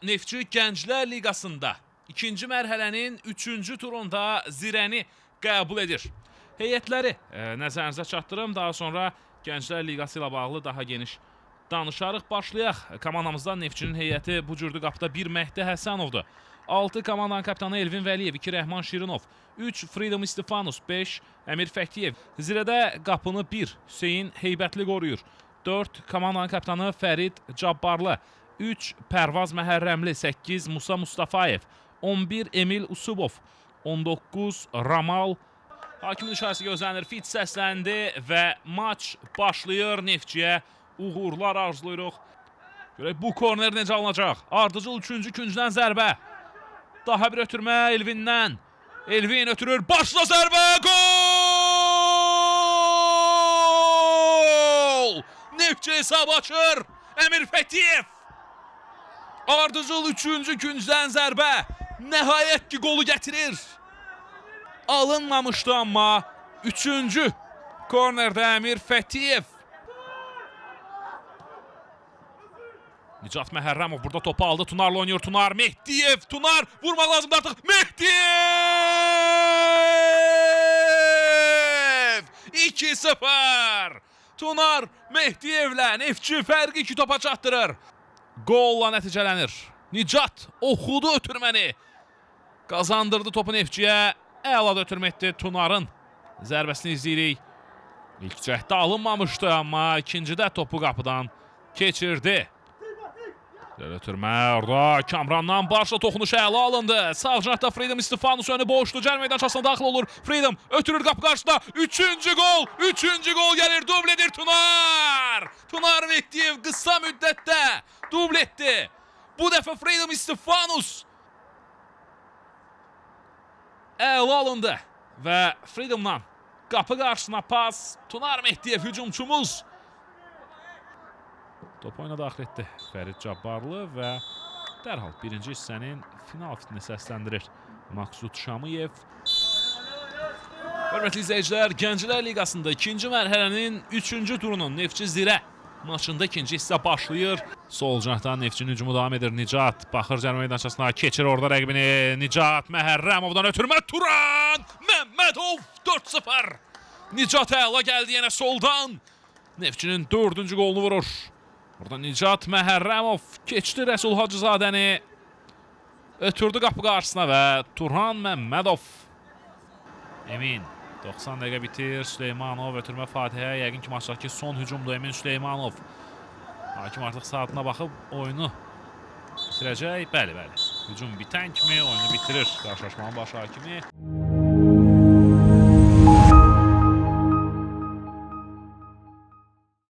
Neftçi Gənclər Liqasında ikinci mərhələnin 3-cü turunda Zirəni qəbul edir. Heyətləri nəzərinizə çatdırım, daha sonra Gənclər Liqası ilə bağlı daha geniş danışarıq. Başlayaq. Komandamızda Neftçinin heyəti bu cürdü qapıda 1 Məhdi Həsənovdur. 6 komandanın kapitanı Elvin Vəliyev, 2 Rəhman Şirinov, 3 Freedom İstifanus, 5 Əmir Fəktiyev. Zirədə qapını 1 Hüseyin Heybətli qoruyur. 4 komandanın kapitanı Fərid Cabbarlı, 3 Pərvaz Məhərrəmli, 8 Musa Mustafayev, 11 Emil Usubov, 19 Ramal. Hakimin işarəsi gözlənir, fit səsləndi və maç başlayır. Neftçiyə uğurlar arzuluyuruq. Görək bu korner necə alınacaq? Ardıcıl 3-cü küncdən zərbə. Daha bir ötürmə Elvindən. Elvin ötürür, başla zərbə, gol! Neftçi hesab açır, Əmir Fəktiyev. Ardıcıl 3-cü küncdən zərbə. Nəhayət ki, qolu gətirir. Alınmamışdı amma 3-cü kornerdə Əmir Fəktiyev. Nicat Məhərrəmov burada topu aldı. Tunarla oynayır. Tunar, Mehdiyev. Tunar vurmaq lazımdır artıq. Mehdiyev! 2-0. Tunar Mehdiyevlə Neftçi fərqi 2 topa çatdırır. Qolla nəticələnir. Nicat oxudu ötürməni. Qazandırdı topu Neftçiyə. Əla ötürmə etdi Tunarın. Zərbəsini izləyirik. İlk cəhdə alınmamışdı, amma ikincidə topu qapıdan keçirdi. Ötürmə orada Kamrandan başla toxunuş əla alındı. Sağ cinatda Freedom İstifanus önü boşdu. Cəl meydançasına daxil olur. Freedom ötürür qapı qarşısında. 3-cü gol. 3-cü gol gəlir. Dubledir Tunar. Tunar Mehdiyev qısa müddətdə dubl etdi. Bu dəfə Freedom İstifanus əla alındı. Və Freedom'dan qapı qarşısına pas. Tunar Mehdiyev hücumçumuz. Top oyuna daxil etdi Fərid Cabbarlı və dərhal birinci hissənin final fitini səsləndirir Maksud Şamiyev. Hörmətli izləyicilər, Gənclər Liqasında ikinci mərhələnin 3-cü turunun Neftçi Zirə maçında ikinci hissə başlayır. Sol cinahdan Neftçinin hücumu davam edir. Nicat baxır cərimə meydançasına, keçir orada rəqibini. Nicat Məhərrəmovdan ötürmə, Turan Məmmədov 4-0. Nicat əla gəldi yenə soldan. Neftçinin 4-cü qolunu vurur. Burada Nicat Məhərrəmov keçdi Rəsul Hacızadəni. Ötürdü qapı qarşısına və Turhan Məmmədov. Emin 90 dəqiqə bitir. Süleymanov ötürmə Fatihə. Yəqin ki, maçdakı son hücumdur Emin Süleymanov. Hakim artıq saatına baxıb oyunu bitirəcək. Bəli. Hücum bitən kimi oyunu bitirir qarşılaşmanın baş hakimi.